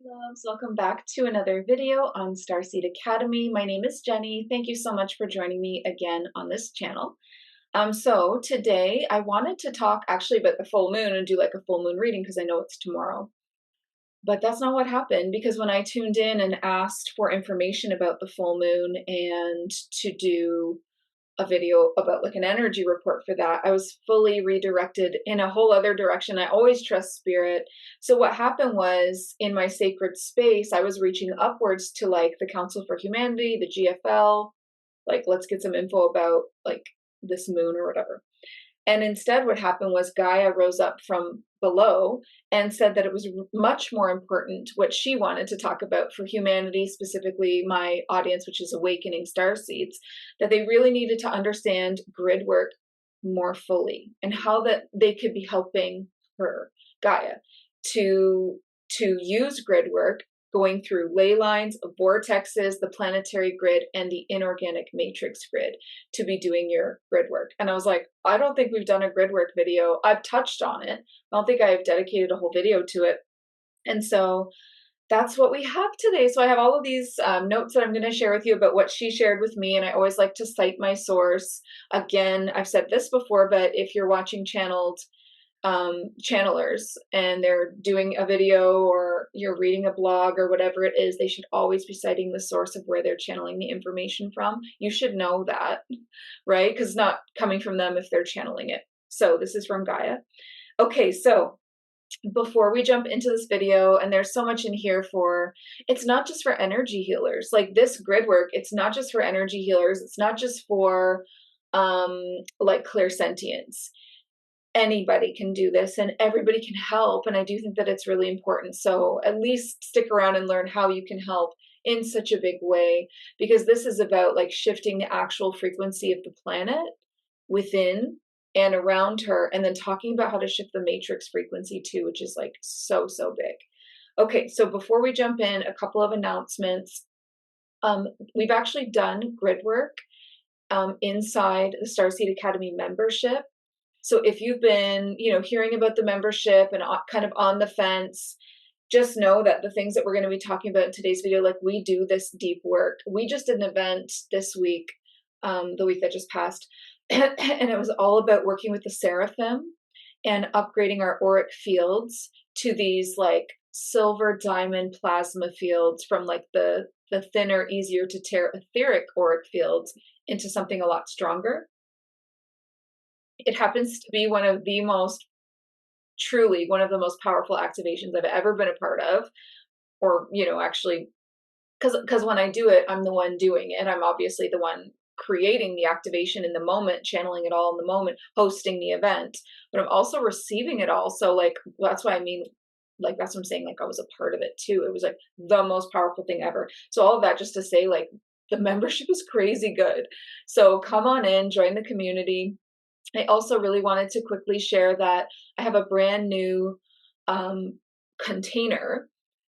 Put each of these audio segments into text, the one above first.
Loves, welcome back to another video on Starseed Academy. My name is Jenny. Thank you so much for joining me again on this channel. So today I wanted to talk actually about the full moon and do like a full moon reading because I know it's tomorrow. But that's not what happened, because when I tuned in and asked for information about the full moon and to do a video about like an energy report for that, I was fully redirected in a whole other direction. I always trust spirit. So what happened was, in my sacred space, I was reaching upwards to like the Council for Humanity, the GFL, like let's get some info about like this moon or whatever. And instead what happened was Gaia rose up from below and said that it was much more important what she wanted to talk about for humanity, specifically my audience, which is awakening starseeds, that they really needed to understand grid work more fully and how that they could be helping her, Gaia, to use grid work, going through ley lines, vortexes, the planetary grid, and the inorganic matrix grid to be doing your grid work. And I was like, I don't think we've done a grid work video. I've touched on it. I don't think I've dedicated a whole video to it. And so that's what we have today. So I have all of these notes that I'm going to share with you about what she shared with me. And I always like to cite my source. Again, I've said this before, but if you're watching channelers and they're doing a video or you're reading a blog or whatever it is, they should always be citing the source of where they're channeling the information from. You should know that, right? Because it's not coming from them if they're channeling it. So this is from Gaia. Okay, so before we jump into this video, and there's so much in here for, it's not just for energy healers. Like this grid work, it's not just for energy healers. It's not just for like clairsentience. Anybody can do this and everybody can help. And I do think that it's really important. So at least stick around and learn how you can help in such a big way, because this is about like shifting the actual frequency of the planet within and around her, and then talking about how to shift the matrix frequency too, which is like so big. Okay, so before we jump in, a couple of announcements. We've actually done grid work inside the Starseed Academy membership. So if you've been, hearing about the membership and kind of on the fence, just know that the things that we're going to be talking about in today's video, like we do this deep work. We just did an event this week, the week that just passed, and it was all about working with the seraphim and upgrading our auric fields to these like silver diamond plasma fields from like the thinner, easier to tear etheric auric fields into something a lot stronger. It happens to be truly one of the most powerful activations I've ever been a part of, or, actually, because when I do it, I'm the one doing it. I'm obviously the one creating the activation in the moment, channeling it all in the moment, hosting the event, but I'm also receiving it all. So like, that's what I mean. Like, that's what I'm saying. Like I was a part of it too. It was like the most powerful thing ever. So all of that just to say, like, the membership is crazy good. So come on in, join the community. I also really wanted to quickly share that I have a brand new container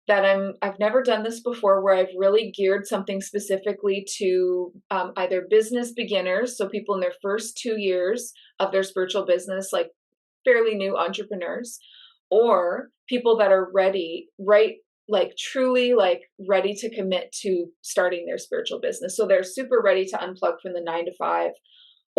that I've never done this before, where I've really geared something specifically to either business beginners, so people in their first 2 years of their spiritual business, like fairly new entrepreneurs, or people that are ready, right? Like truly like ready to commit to starting their spiritual business. So they're super ready to unplug from the 9 to 5,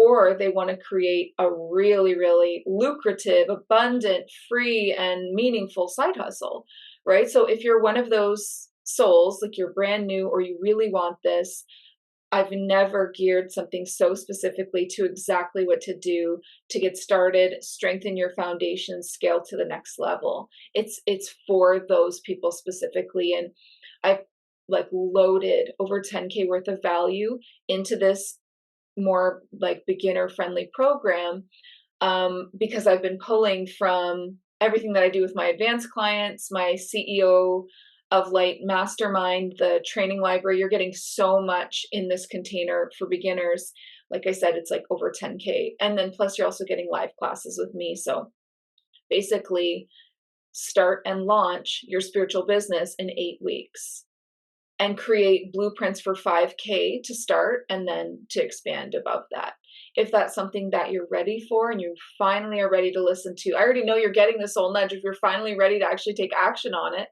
or they want to create a really, really lucrative, abundant, free, and meaningful side hustle, right? So if you're one of those souls, like you're brand new or you really want this, I've never geared something so specifically to exactly what to do to get started, strengthen your foundation, scale to the next level. It's for those people specifically. And I've like loaded over 10K worth of value into this more like beginner friendly program, because I've been pulling from everything that I do with my advanced clients, my CEO of Light Mastermind, the training library. You're getting so much in this container for beginners. Like I said, it's like over 10K. And then plus you're also getting live classes with me. So basically start and launch your spiritual business in 8 weeks. And create blueprints for 5K to start and then to expand above that. If that's something that you're ready for and you finally are ready to listen to, I already know you're getting the soul nudge. If you're finally ready to actually take action on it,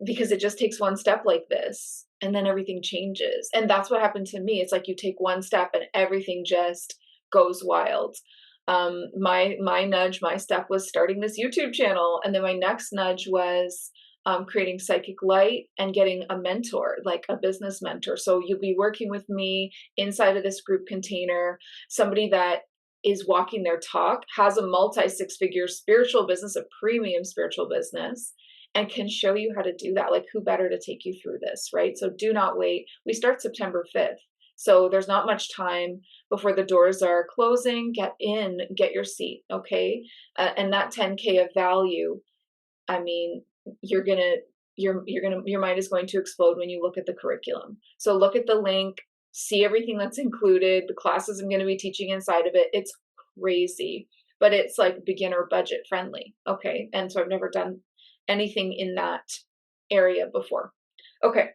because it just takes one step like this and then everything changes. And that's what happened to me. It's like you take one step and everything just goes wild. My nudge, my step was starting this YouTube channel. And then my next nudge was creating psychic light and getting a mentor, like a business mentor. So you'll be working with me inside of this group container, somebody that is walking their talk, has a multi-six-figure spiritual business, a premium spiritual business, and can show you how to do that. Like, who better to take you through this, right? So do not wait. We start September 5th. So there's not much time before the doors are closing. Get in, get your seat, okay? And that 10K of value, I mean, your mind is going to explode when you look at the curriculum. So look at the link, see everything that's included, the classes I'm going to be teaching inside of it. It's crazy, but it's like beginner budget friendly. Okay. And so I've never done anything in that area before. Okay.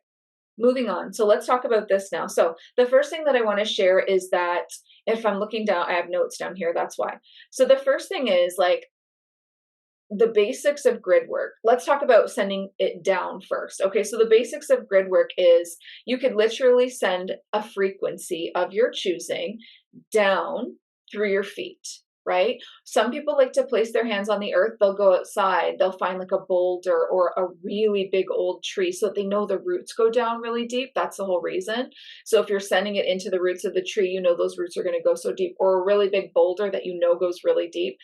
Moving on. So let's talk about this now. So the first thing that I want to share is that if I'm looking down, I have notes down here. That's why. So the first thing is like, the basics of grid work. Let's talk about sending it down first. Okay, so the basics of grid work is you could literally send a frequency of your choosing down through your feet, right? Some people like to place their hands on the earth. They'll go outside. They'll find like a boulder or a really big old tree so that they know the roots go down really deep. That's the whole reason. So if you're sending it into the roots of the tree, you know those roots are going to go so deep, or a really big boulder that you know goes really deep.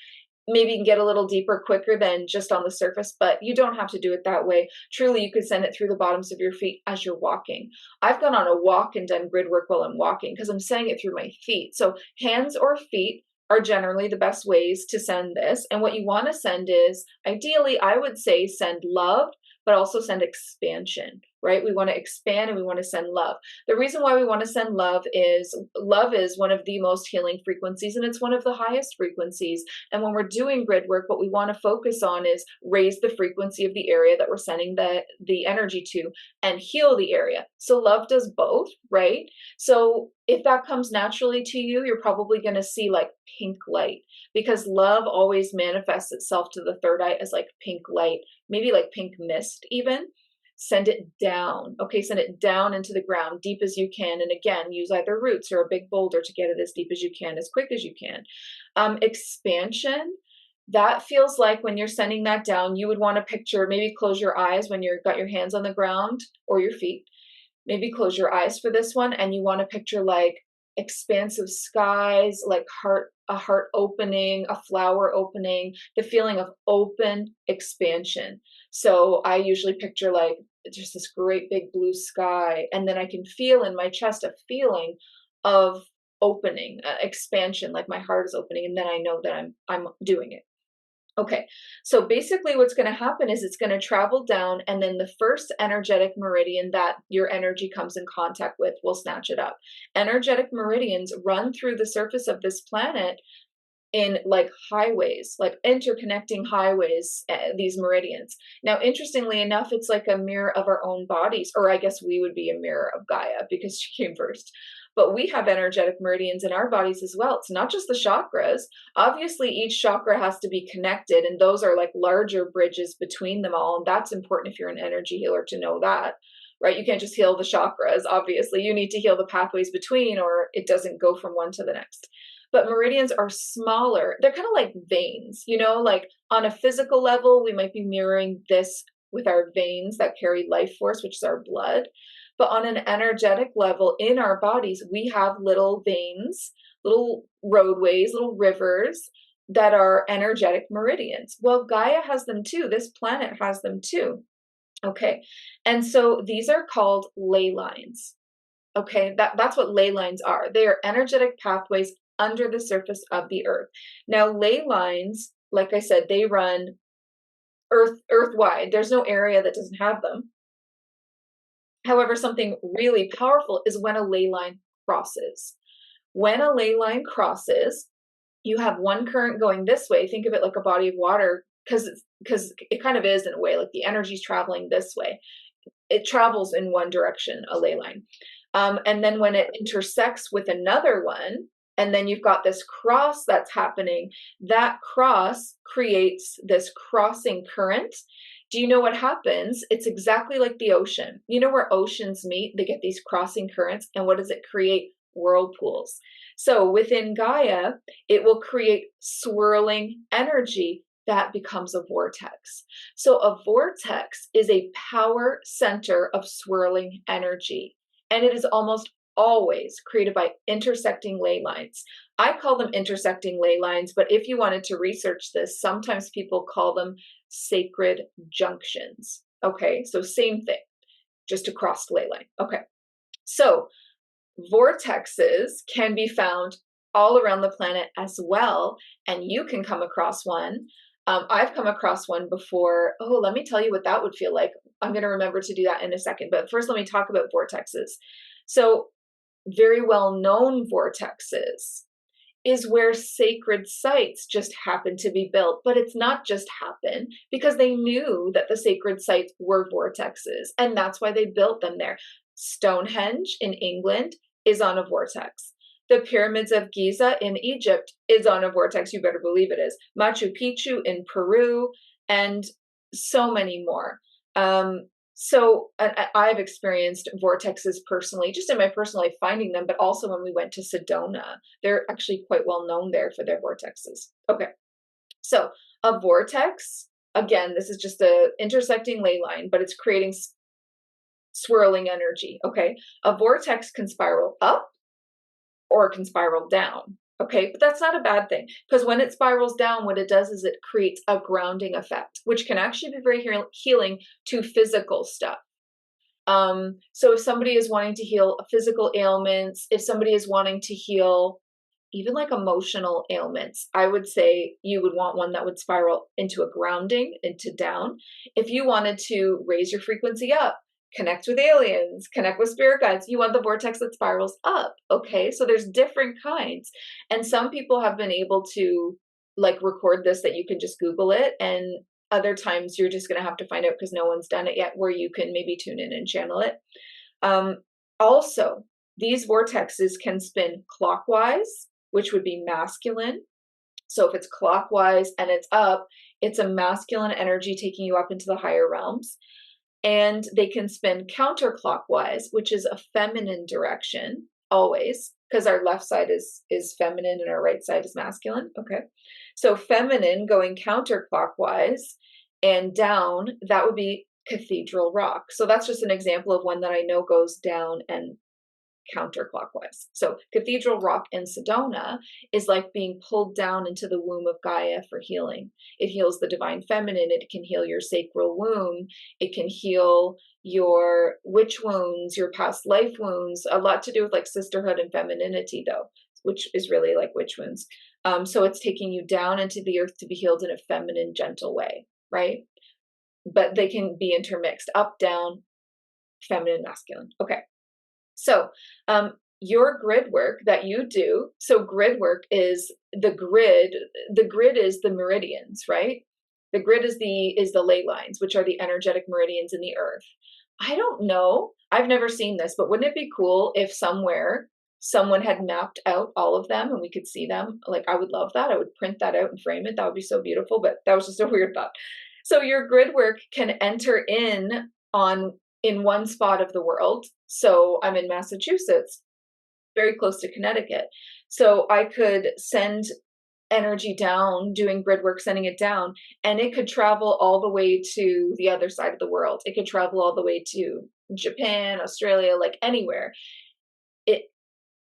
Maybe you can get a little deeper quicker than just on the surface, but you don't have to do it that way. Truly, you could send it through the bottoms of your feet as you're walking. I've gone on a walk and done grid work while I'm walking because I'm sending it through my feet. So hands or feet are generally the best ways to send this. And what you want to send is, ideally, I would say send love, but also send expansion, right? We want to expand and we want to send love. The reason why we want to send love is one of the most healing frequencies, and it's one of the highest frequencies. And when we're doing grid work, what we want to focus on is raise the frequency of the area that we're sending the energy to and heal the area. So love does both, right? So if that comes naturally to you, you're probably going to see like pink light, because love always manifests itself to the third eye as like pink light, maybe like pink mist even. Send it down. Okay, send it down into the ground, deep as you can. And again, use either roots or a big boulder to get it as deep as you can, as quick as you can. Expansion, that feels like when you're sending that down, you would want to picture, maybe close your eyes when you've got your hands on the ground or your feet. Maybe close your eyes for this one, and you want to picture like expansive skies, like a heart opening, a flower opening, the feeling of open expansion. So I usually picture like just this great big blue sky, and then I can feel in my chest a feeling of opening, expansion, like my heart is opening, and then I know that I'm doing it. Okay, so basically what's going to happen is it's going to travel down, and then the first energetic meridian that your energy comes in contact with will snatch it up. Energetic meridians run through the surface of this planet in like highways, like interconnecting highways, these meridians. Now, interestingly enough, it's like a mirror of our own bodies, or I guess we would be a mirror of Gaia because she came first. But we have energetic meridians in our bodies as well. It's not just the chakras. Obviously, each chakra has to be connected, and those are like larger bridges between them all. And that's important if you're an energy healer to know that, right? You can't just heal the chakras. Obviously, you need to heal the pathways between, or it doesn't go from one to the next. But meridians are smaller. They're kind of like veins, you know, like on a physical level, we might be mirroring this with our veins that carry life force, which is our blood. But on an energetic level in our bodies, we have little veins, little roadways, little rivers that are energetic meridians. Well, Gaia has them too. This planet has them too. Okay. And so these are called ley lines. Okay. That's what ley lines are. They are energetic pathways under the surface of the earth. Now, ley lines, like I said, they run earth-wide. There's no area that doesn't have them. However, something really powerful is when a ley line crosses. When a ley line crosses, you have one current going this way. Think of it like a body of water, because it kind of is in a way, like the energy is traveling this way. It travels in one direction, a ley line. And then when it intersects with another one, and then you've got this cross that's happening, that cross creates this crossing current. Do you know what happens? It's exactly like the ocean. You know where oceans meet? They get these crossing currents. And what does it create? Whirlpools. So within Gaia, it will create swirling energy that becomes a vortex. So a vortex is a power center of swirling energy. And it is almost always created by intersecting ley lines. I call them intersecting ley lines, but if you wanted to research this, sometimes people call them sacred junctions. Okay, so same thing, just a crossed ley line. Okay, so vortexes can be found all around the planet as well, and you can come across one. I've come across one before. Oh, let me tell you what that would feel like. I'm going to remember to do that in a second, but first let me talk about vortexes. So very well known vortexes is where sacred sites just happen to be built. But it's not just happen, because they knew that the sacred sites were vortexes, and that's why they built them there. Stonehenge in England is on a vortex. The pyramids of Giza in Egypt is on a vortex. You better believe it is. Machu Picchu in Peru, and so many more. So I've experienced vortexes personally, just in my personal life, finding them, but also when we went to Sedona. They're actually quite well known there for their vortexes. Okay, so a vortex, again, this is just a intersecting ley line, but it's creating swirling energy, okay? A vortex can spiral up or it can spiral down. Okay, but that's not a bad thing, because when it spirals down, what it does is it creates a grounding effect, which can actually be very healing to physical stuff. So if somebody is wanting to heal physical ailments, if somebody is wanting to heal even like emotional ailments, I would say you would want one that would spiral into a grounding, into down. If you wanted to raise your frequency up, connect with aliens, connect with spirit guides, you want the vortex that spirals up. Okay, so there's different kinds, and some people have been able to like record this, that you can just Google it, and other times you're just going to have to find out, because no one's done it yet, where you can maybe tune in and channel it. Also, these vortexes can spin clockwise, which would be masculine. So if it's clockwise and it's up, it's a masculine energy taking you up into the higher realms. And they can spin counterclockwise, which is a feminine direction, always, because our left side is feminine and our right side is masculine. Okay, so feminine going counterclockwise and down, that would be Cathedral Rock. So that's just an example of one that I know goes down and counterclockwise. So Cathedral Rock in Sedona is like being pulled down into the womb of Gaia for healing. It heals the divine feminine. It can heal your sacral wound. It can heal your witch wounds, your past life wounds. A lot to do with like sisterhood and femininity, though, which is really like witch wounds. So it's taking you down into the earth to be healed in a feminine, gentle way, right? But they can be intermixed, up, down, feminine, masculine. Okay. So your grid work that you do, so grid work is the grid is the meridians, right? The grid is the ley lines, which are the energetic meridians in the earth. I don't know, I've never seen this, but wouldn't it be cool if somewhere someone had mapped out all of them and we could see them? Like, I would love that. I would print that out and frame it. That would be so beautiful, but that was just a weird thought. So your grid work can enter in one spot of the world. So I'm in Massachusetts, very close to Connecticut. So I could send energy down, doing grid work, sending it down, and it could travel all the way to the other side of the world. It could travel all the way to Japan, Australia, like anywhere.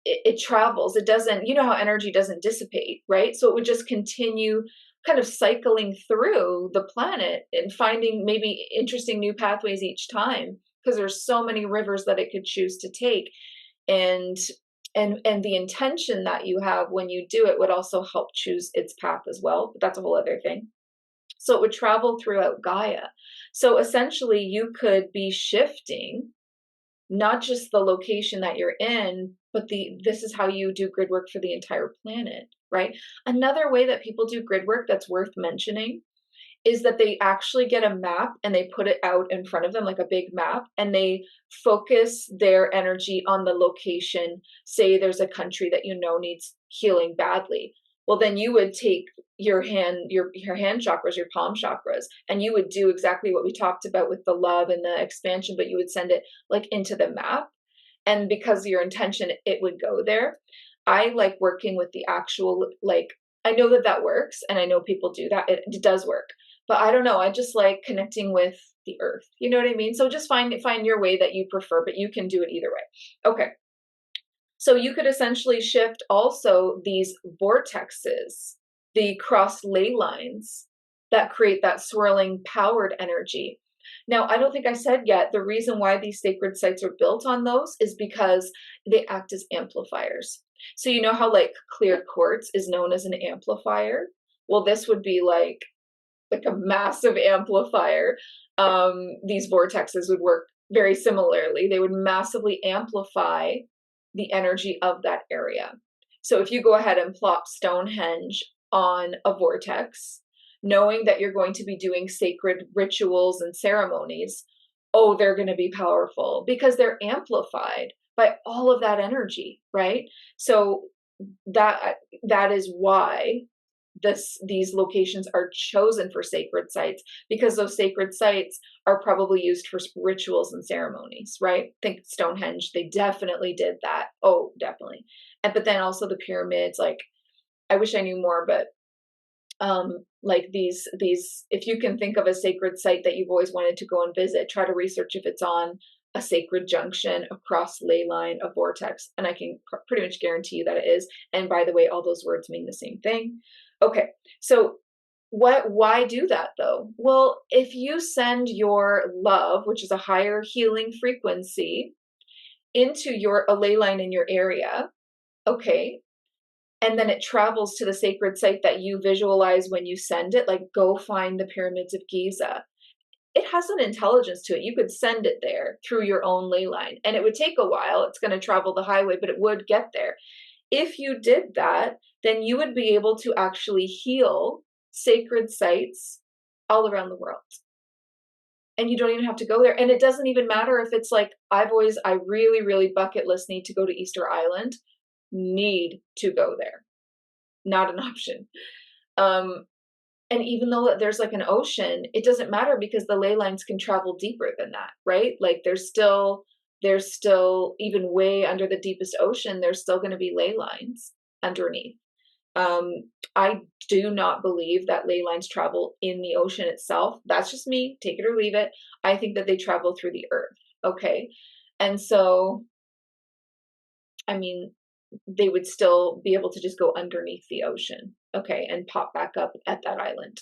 It travels. It doesn't, you know how energy doesn't dissipate, right? So it would just continue kind of cycling through the planet and finding maybe interesting new pathways each time, because there's so many rivers that it could choose to take. And the intention that you have when you do it would also help choose its path as well, but that's a whole other thing. So it would travel throughout Gaia. So essentially you could be shifting not just the location that you're in, but this is how you do grid work for the entire planet, right? Another way that people do grid work that's worth mentioning is that they actually get a map and they put it out in front of them, like a big map, and they focus their energy on the location. Say there's a country that you know needs healing badly. Well, then you would take your hand chakras, your palm chakras, and you would do exactly what we talked about with the love and the expansion, but you would send it like into the map. And because of your intention, it would go there. I like working with the actual, like, I know that works, and I know people do that. It does work, but I don't know. I just like connecting with the earth. You know what I mean? So just find your way that you prefer, but you can do it either way. Okay. So you could essentially shift also these vortexes, the cross ley lines that create that swirling powered energy. Now, I don't think I said yet, the reason why these sacred sites are built on those is because they act as amplifiers. So you know how like clear quartz is known as an amplifier? Well, this would be like a massive amplifier. These vortexes would work very similarly. They would massively amplify the energy of that area. So if you go ahead and plop Stonehenge on a vortex, knowing that you're going to be doing sacred rituals and ceremonies, oh, they're going to be powerful because they're amplified by all of that energy, right? So that is why these locations are chosen for sacred sites, because those sacred sites are probably used for rituals and ceremonies, right? Think Stonehenge, they definitely did that. Oh, definitely. But then also the pyramids, like, I wish I knew more, but like these, if you can think of a sacred site that you've always wanted to go and visit, try to research if it's on a sacred junction, a cross ley line, a vortex, and I can pretty much guarantee you that it is. And by the way, all those words mean the same thing. Okay, so why do that though? Well, if you send your love, which is a higher healing frequency, into a ley line in your area, okay, and then it travels to the sacred site that you visualize when you send it, like go find the pyramids of Giza. It has an intelligence to it. You could send it there through your own ley line, and it would take a while. It's going to travel the highway, but it would get there. If you did that, then you would be able to actually heal sacred sites all around the world. And you don't even have to go there. And it doesn't even matter if it's like, I really, really bucket list need to go to Easter Island. Need to go there. Not an option. And even though there's like an ocean, it doesn't matter because the ley lines can travel deeper than that, right? Like there's still even way under the deepest ocean, there's still going to be ley lines underneath. I do not believe that ley lines travel in the ocean itself. That's just me. Take it or leave it. I think that they travel through the earth. Okay. And so, I mean, they would still be able to just go underneath the ocean, okay, and pop back up at that island.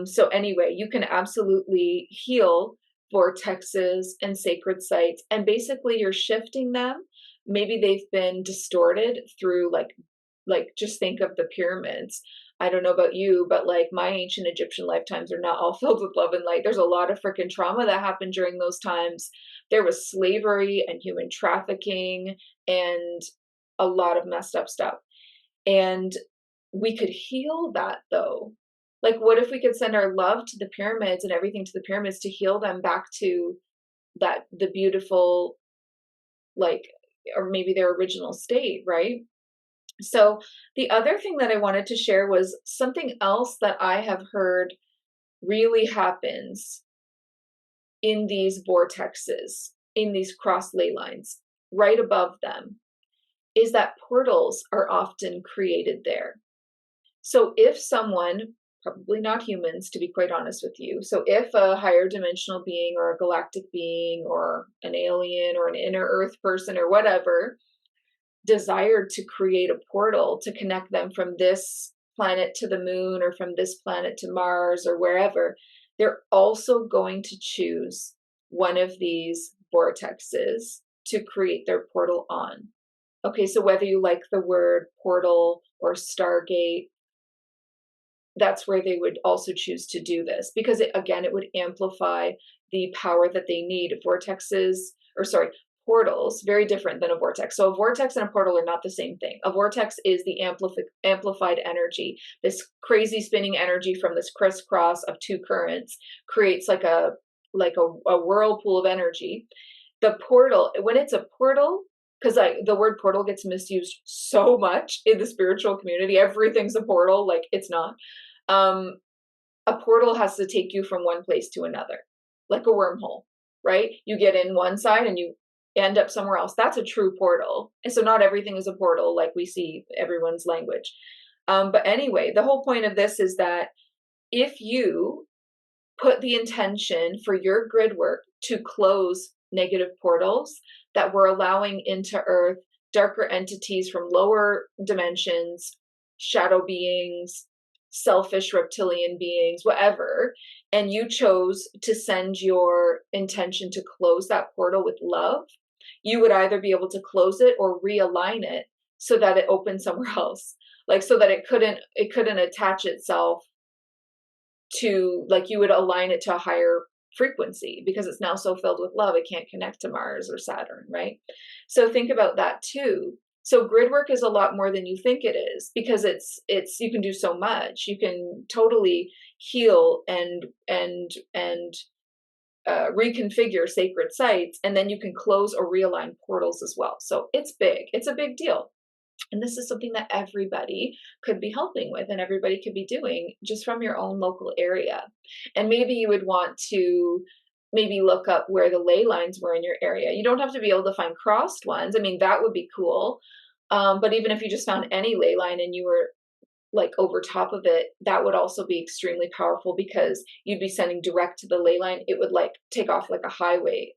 So anyway, you can absolutely heal vortexes and sacred sites, and basically you're shifting them. Maybe they've been distorted through like just think of the pyramids. I don't know about you, but like my ancient Egyptian lifetimes are not all filled with love and light. There's a lot of freaking trauma that happened during those times. There was slavery and human trafficking and a lot of messed up stuff. And we could heal that though. Like, what if we could send our love to the pyramids and everything to the pyramids to heal them back to the beautiful, like, or maybe their original state, right? So the other thing that I wanted to share was something else that I have heard really happens in these vortexes, in these cross ley lines, right above them, is that portals are often created there. So if someone, probably not humans, to be quite honest with you, so if a higher dimensional being or a galactic being or an alien or an inner earth person or whatever desired to create a portal to connect them from this planet to the moon or from this planet to Mars or wherever, they're also going to choose one of these vortexes to create their portal on. Okay, so whether you like the word portal or Stargate, that's where they would also choose to do this because it would amplify the power that they need. Portals, very different than a vortex. So a vortex and a portal are not the same thing. A vortex is the amplified energy. This crazy spinning energy from this crisscross of two currents creates like a whirlpool of energy. The portal, when it's a portal, because like the word portal gets misused so much in the spiritual community. Everything's a portal, like it's not. Um, a portal has to take you from one place to another, like a wormhole, right? You get in one side and you end up somewhere else. That's a true portal. And so not everything is a portal like we see everyone's language. But anyway, the whole point of this is that if you put the intention for your grid work to close negative portals that were allowing into Earth darker entities from lower dimensions, shadow beings, selfish reptilian beings, whatever, and you chose to send your intention to close that portal with love, you would either be able to close it or realign it so that it opens somewhere else, like so that it couldn't attach itself to, like, you would align it to a higher frequency because it's now so filled with love it can't connect to Mars or Saturn, right? So think about that too. So grid work is a lot more than you think it is, because it's you can do so much. You can totally heal and reconfigure sacred sites, and then you can close or realign portals as well. So it's big. It's a big deal. And this is something that everybody could be helping with and everybody could be doing just from your own local area. And maybe you would want to maybe look up where the ley lines were in your area. You don't have to be able to find crossed ones. I mean, that would be cool. But even if you just found any ley line and you were like over top of it, that would also be extremely powerful because you'd be sending direct to the ley line. It would like take off like a highway,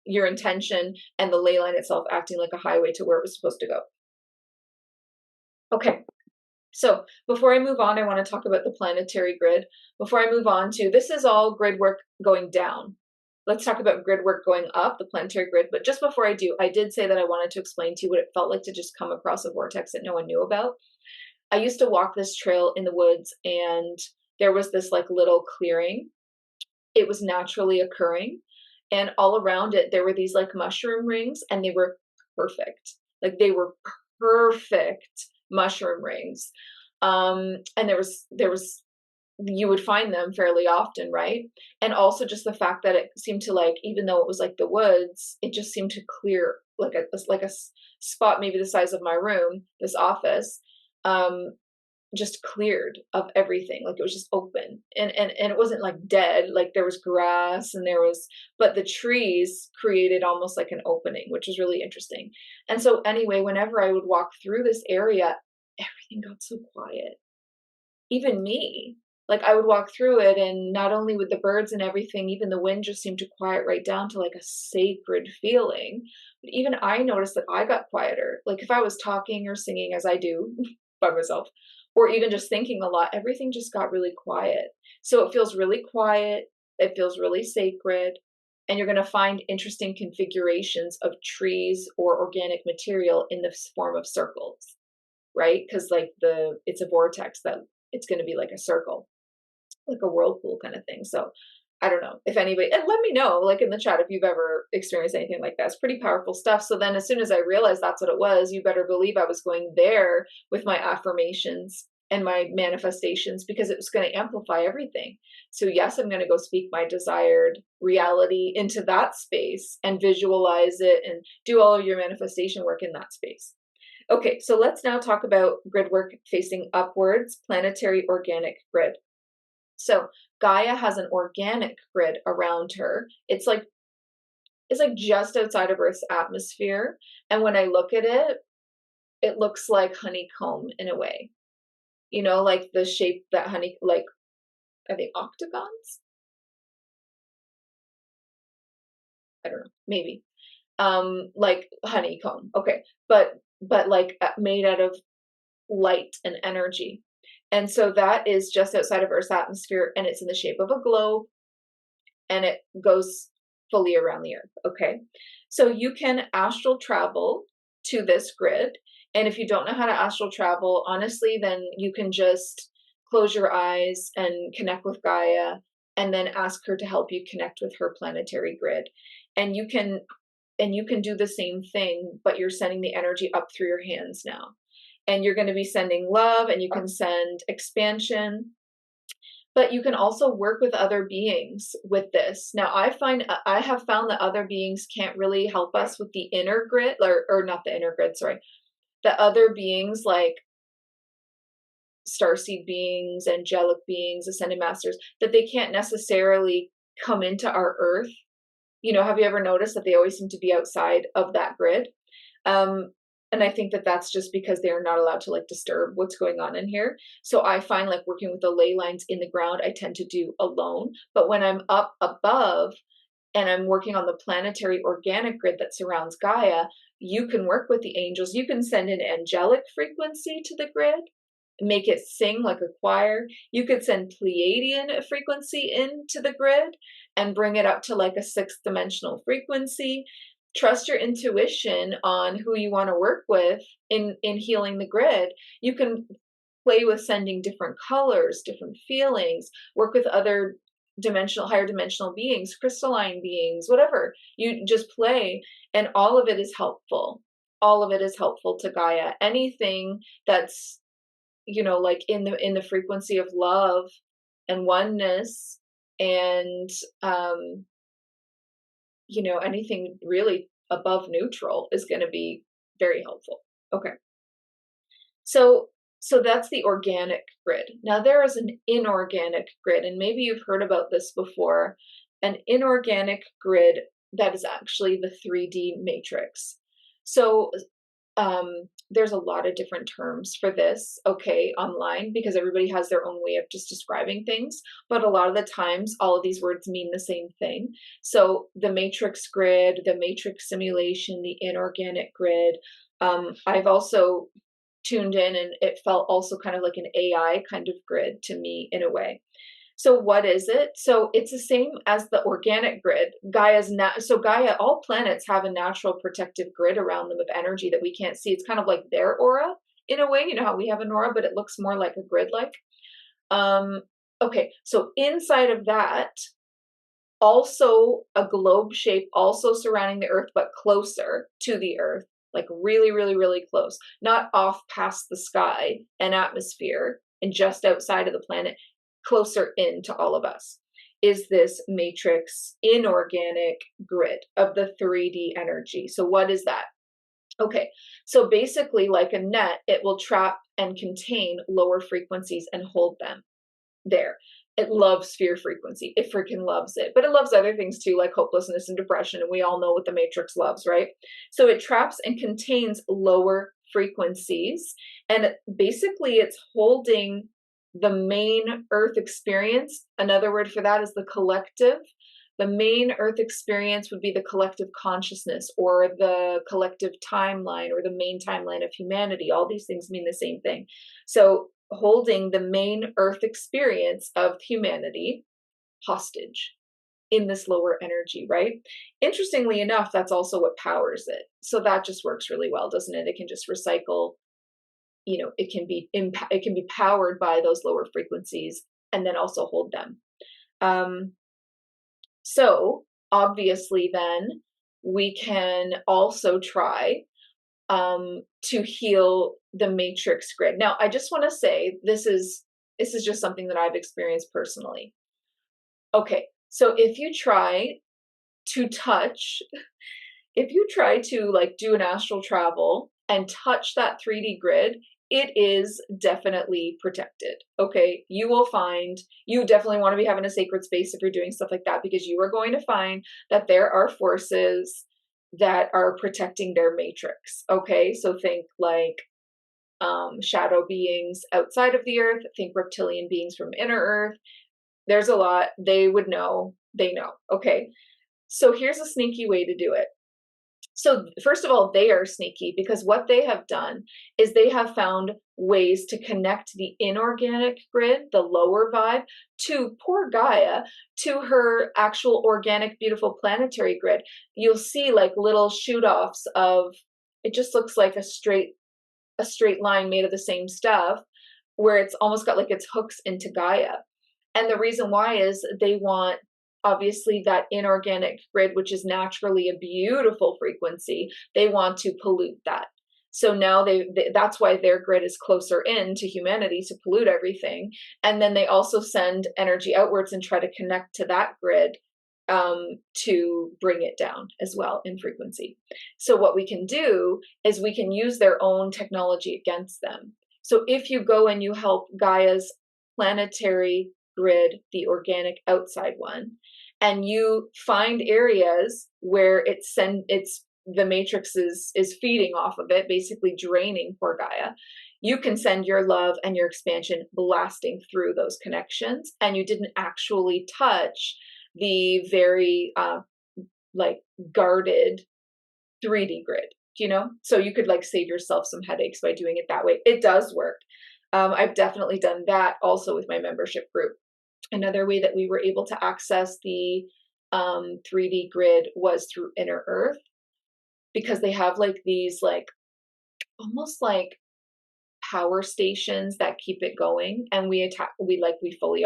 your intention and the ley line itself acting like a highway to where it was supposed to go. Okay, so before I move on, I want to talk about the planetary grid. Before I move on to, this is all grid work going down. Let's talk about grid work going up, the planetary grid. But just before I do, I did say that I wanted to explain to you what it felt like to just come across a vortex that no one knew about. I used to walk this trail in the woods, and there was this like little clearing. It was naturally occurring. And all around it, there were these like mushroom rings, and they were perfect. Like they were perfect mushroom rings. And there was you would find them fairly often, right? And also just the fact that it seemed to, like, even though it was like the woods, it just seemed to clear like a spot maybe the size of my room, this office, just cleared of everything. Like it was just open, and it wasn't like dead, like there was grass and there was, but the trees created almost like an opening, which was really interesting. And so anyway, whenever I would walk through this area, everything got so quiet, even me. Like I would walk through it, and not only with the birds and everything, even the wind just seemed to quiet right down to like a sacred feeling. But even I noticed that I got quieter. Like if I was talking or singing, as I do by myself, or even just thinking a lot, everything just got really quiet. So it feels really quiet, it feels really sacred, and you're going to find interesting configurations of trees or organic material in the form of circles, right? Because like it's a vortex, that it's going to be like a circle, like a whirlpool kind of thing. So I don't know if anybody, and let me know like in the chat if you've ever experienced anything like that. It's pretty powerful stuff. So then as soon as I realized that's what it was, you better believe I was going there with my affirmations and my manifestations, because it was going to amplify everything. So yes, I'm going to go speak my desired reality into that space and visualize it and do all of your manifestation work in that space. Okay, so let's now talk about grid work facing upwards, planetary organic grid. So Gaia has an organic grid around her. It's like just outside of Earth's atmosphere. And when I look at it, it looks like honeycomb in a way. You know, like the shape that like, are they octagons? I don't know, maybe. Like honeycomb. Okay. But like made out of light and energy. And so that is just outside of Earth's atmosphere, and it's in the shape of a globe, and it goes fully around the Earth. Okay. So you can astral travel to this grid. And if you don't know how to astral travel, honestly, then you can just close your eyes and connect with Gaia, and then ask her to help you connect with her planetary grid. And you can do the same thing, but you're sending the energy up through your hands now. And you're going to be sending love, and you can send expansion. But you can also work with other beings with this. Now, I have found that other beings can't really help us with the inner grid, or not the inner grid, sorry. The other beings like starseed beings, angelic beings, ascended masters, that they can't necessarily come into our earth. You know, have you ever noticed that they always seem to be outside of that grid? And I think that that's just because they're not allowed to like disturb what's going on in here. So I find like working with the ley lines in the ground, I tend to do alone. But when I'm up above and I'm working on the planetary organic grid that surrounds Gaia, you can work with the angels. You can send an angelic frequency to the grid, make it sing like a choir. You could send Pleiadian frequency into the grid and bring it up to like a 6th dimensional frequency. Trust your intuition on who you want to work with in healing the grid. You can play with sending different colors, different feelings, work with other higher dimensional beings, crystalline beings, whatever. You just play, and all of it is helpful. All of it is helpful to Gaia. Anything that's, you know, like in the frequency of love and oneness, and you know, anything really above neutral is going to be very helpful. Okay. So that's the organic grid. Now there is an inorganic grid, and maybe you've heard about this before. An inorganic grid, that is actually the 3D matrix. So there's a lot of different terms for this, okay, online, because everybody has their own way of just describing things. But a lot of the times, all of these words mean the same thing. So the matrix grid, the matrix simulation, the inorganic grid. I've also tuned in, and it felt also kind of like an AI kind of grid to me in a way. So what is it? So it's the same as the organic grid. So Gaia, all planets have a natural protective grid around them of energy that we can't see. It's kind of like their aura in a way. You know how we have an aura, but it looks more like a grid-like. Okay, so inside of that, also a globe shape, also surrounding the Earth, but closer to the Earth, like really, really, really close, not off past the sky and atmosphere and just outside of the planet, closer into all of us, is this matrix inorganic grid of the 3D energy. So what is that? Okay, so basically like a net, it will trap and contain lower frequencies and hold them there. It loves sphere frequency. It freaking loves it. But it loves other things too, like hopelessness and depression. And we all know what the matrix loves, right? So it traps and contains lower frequencies. And basically it's holding the main Earth experience. Another word for that is the collective. The main Earth experience would be the collective consciousness, or the collective timeline, or the main timeline of humanity. All these things mean the same thing. So holding the main Earth experience of humanity hostage in this lower energy, right? Interestingly enough, that's also what powers it. So that just works really well, doesn't it? It can just recycle. You know, it can be powered by those lower frequencies and then also hold them. So obviously then we can also try to heal the matrix grid. Now, I just want to say this is just something that I've experienced personally. Okay, so if you try to like do an astral travel and touch that 3D grid, it is definitely protected. Okay, you definitely want to be having a sacred space if you're doing stuff like that, because you are going to find that there are forces that are protecting their matrix. Okay, so think like shadow beings outside of the Earth, think reptilian beings from inner Earth. There's a lot. They would know. They know. Okay, so here's a sneaky way to do it. So first of all, they are sneaky, because what they have done is they have found ways to connect the inorganic grid, the lower vibe, to poor Gaia, to her actual organic, beautiful planetary grid. You'll see like little shoot-offs of, it just looks like a straight line made of the same stuff, where it's almost got like its hooks into Gaia. And the reason why is they want, obviously, that inorganic grid, which is naturally a beautiful frequency, they want to pollute that. So now that's why their grid is closer in to humanity to pollute everything. And then they also send energy outwards and try to connect to that grid to bring it down as well in frequency. So what we can do is we can use their own technology against them. So if you go and you help Gaia's planetary grid, the organic outside one, and you find areas where the matrix is feeding off of it, basically draining poor Gaia, you can send your love and your expansion blasting through those connections, and you didn't actually touch the very like guarded 3D grid, so you could like save yourself some headaches by doing it that way. It does work. I've definitely done that also with my membership group. Another way that we were able to access the 3D grid was through Inner Earth, because they have like these like almost like power stations that keep it going, and we fully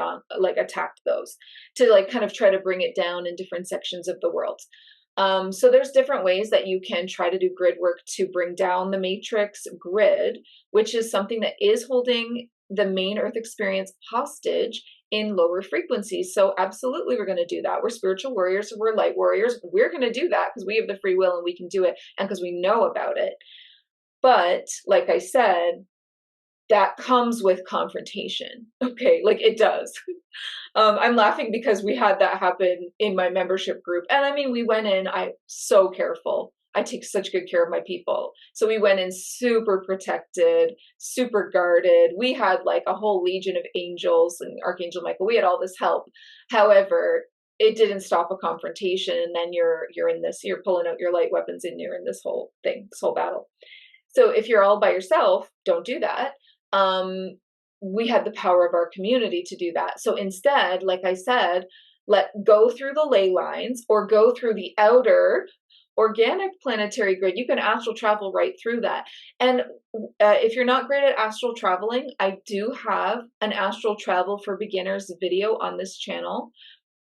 attacked those to like kind of try to bring it down in different sections of the world. So there's different ways that you can try to do grid work to bring down the matrix grid, which is something that is holding the main earth experience hostage in lower frequencies. So absolutely, we're going to do that. We're spiritual warriors, we're light warriors. We're going to do that because we have the free will and we can do it, and because we know about it. But like I said, that comes with confrontation. Okay, like it does. I'm laughing because we had that happen in my membership group. And I mean, we went in, I'm so careful. I take such good care of my people. So we went in super protected, super guarded. We had like a whole legion of angels and Archangel Michael. We had all this help. However, it didn't stop a confrontation. And then you're pulling out your light weapons and you're in this whole thing, this whole battle. So if you're all by yourself, don't do that. We had the power of our community to do that. So instead, like I said, go through the ley lines or go through the outer organic planetary grid. You can astral travel right through that. And if you're not great at astral traveling, I do have an astral travel for beginners video on this channel.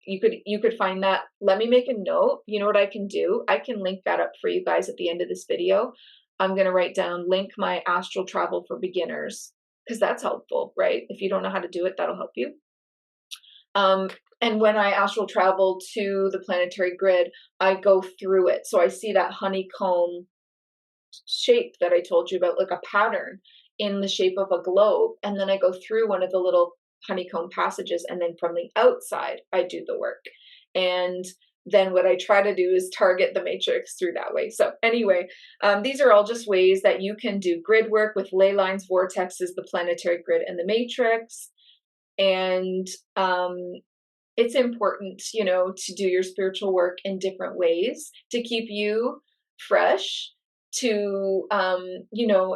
You could find that. Let me make a note. You know what I can do? I can link that up for you guys at the end of this video. I'm going to write down, link my astral travel for beginners, because that's helpful, right? If you don't know how to do it, that'll help you. And when I astral travel to the planetary grid, I go through it. So I see that honeycomb shape that I told you about, like a pattern in the shape of a globe. And then I go through one of the little honeycomb passages. And then from the outside, I do the work. And then what I try to do is target the matrix through that way. So anyway, these are all just ways that you can do grid work with ley lines, vortexes, the planetary grid, and the matrix. And it's important, to do your spiritual work in different ways to keep you fresh, to,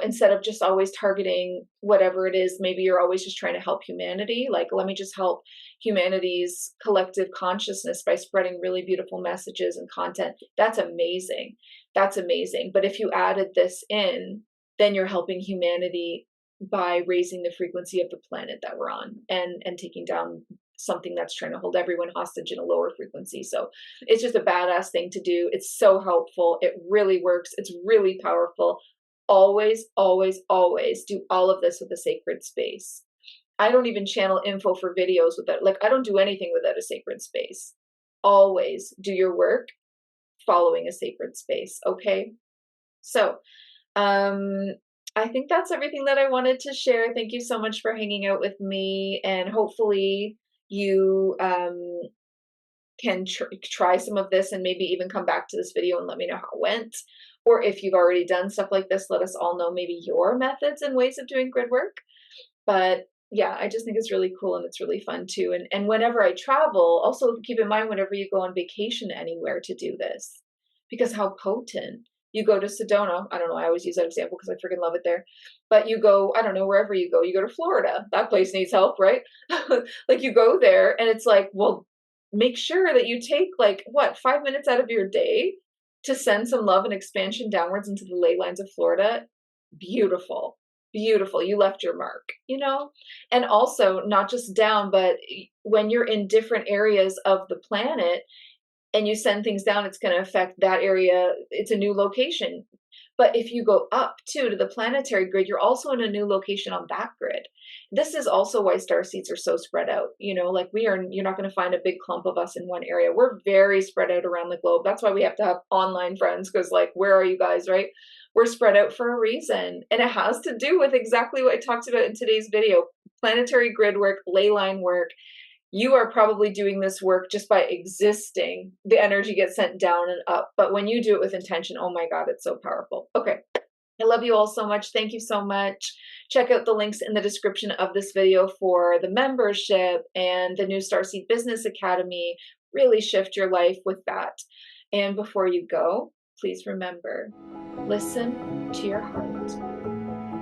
instead of just always targeting whatever it is, maybe you're always just trying to help humanity. Like, let me just help humanity's collective consciousness by spreading really beautiful messages and content. That's amazing. That's amazing. But if you added this in, then you're helping humanity by raising the frequency of the planet that we're on and taking down something that's trying to hold everyone hostage in a lower frequency. So it's just a badass thing to do. It's so helpful. It really works. It's really powerful. Always, always, always do all of this with a sacred space. I don't even channel info for videos without, I don't do anything without a sacred space. Always do your work following a sacred space. Okay. So, I think that's everything that I wanted to share. Thank you so much for hanging out with me, and hopefully you can try some of this and maybe even come back to this video and let me know how it went. Or if you've already done stuff like this, let us all know maybe your methods and ways of doing grid work. But yeah, I just think it's really cool and it's really fun too. And whenever I travel, also keep in mind whenever you go on vacation anywhere to do this, because how potent. You go to Sedona. I don't know. I always use that example because I freaking love it there. But you go, I don't know, wherever you go to Florida. That place needs help, right? Like you go there and it's like, well, make sure that you take 5 minutes out of your day to send some love and expansion downwards into the ley lines of Florida. Beautiful. Beautiful. You left your mark, And also not just down, but when you're in different areas of the planet, and you send things down, it's going to affect that area. It's a new location. But if you go up too to the planetary grid, you're also in a new location on that grid. This is also why star seeds are so spread out. You know, like you're not going to find a big clump of us in one area. We're very spread out around the globe. That's why we have to have online friends, because like, where are you guys, right? We're spread out for a reason. And it has to do with exactly what I talked about in today's video: planetary grid work, ley line work. You are probably doing this work just by existing. The energy gets sent down and up. But when you do it with intention, oh my God, it's so powerful. Okay. I love you all so much. Thank you so much. Check out the links in the description of this video for the membership and the new Starseed Business Academy. Really shift your life with that. And before you go, please remember, listen to your heart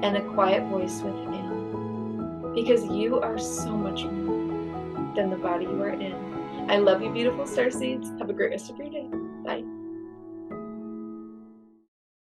and the quiet voice within, because you are so much more than the body you are in. I love you, beautiful starseeds. Have a great rest of your day. Bye.